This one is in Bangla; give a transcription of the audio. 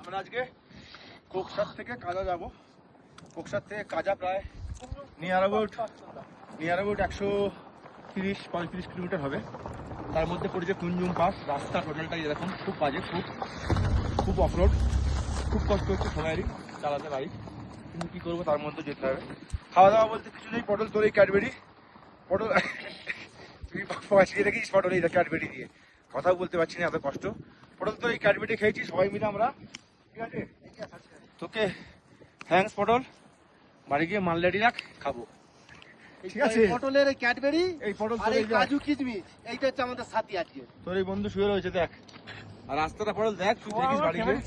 আমরা আজকে কোকসার থেকে কাজা যাব। কোকসার থেকে কাজা প্রায় নিয়ার অ্যাবাউট 130-35 কিলোমিটার হবে। তার মধ্যে পড়েছে কুঞ্জুম পাস। রাস্তা টোটালটাই এরকম, খুব বাজে, খুব অফরোড, খুব কষ্ট হচ্ছে সবাইরই চালাতে বাইক, কিন্তু কী করবো, তার মধ্যে যেতে হবে। খাওয়া দাওয়া বলতে কিছু নেই, পটল তোর এই ক্যাডবেরি, পটল তুই পাঁচিয়ে রেখেছিস পটল এই ক্যাডবেরি দিয়ে, কথাও বলতে পারছি না, এত কষ্ট। পটল তোর এই ক্যাডবেরি খেয়েছি সবাই মিলে আমরা, ঠিক আছে? তোকে থ্যাঙ্কস পটল, বাড়ি গিয়ে মাল রেডি রাখ, খাবো, ঠিক আছে? পটলের এই ক্যাডবেরি, এই পটল আর এই কাজু কিশমিশ, এইটা হচ্ছে আমাদের সাথী আজকে। তোর এই বন্ধু শুয়ে রয়েছে দেখ, আর রাস্তাটা পটল দেখ, তুই দেখিস বাড়ি গিয়ে।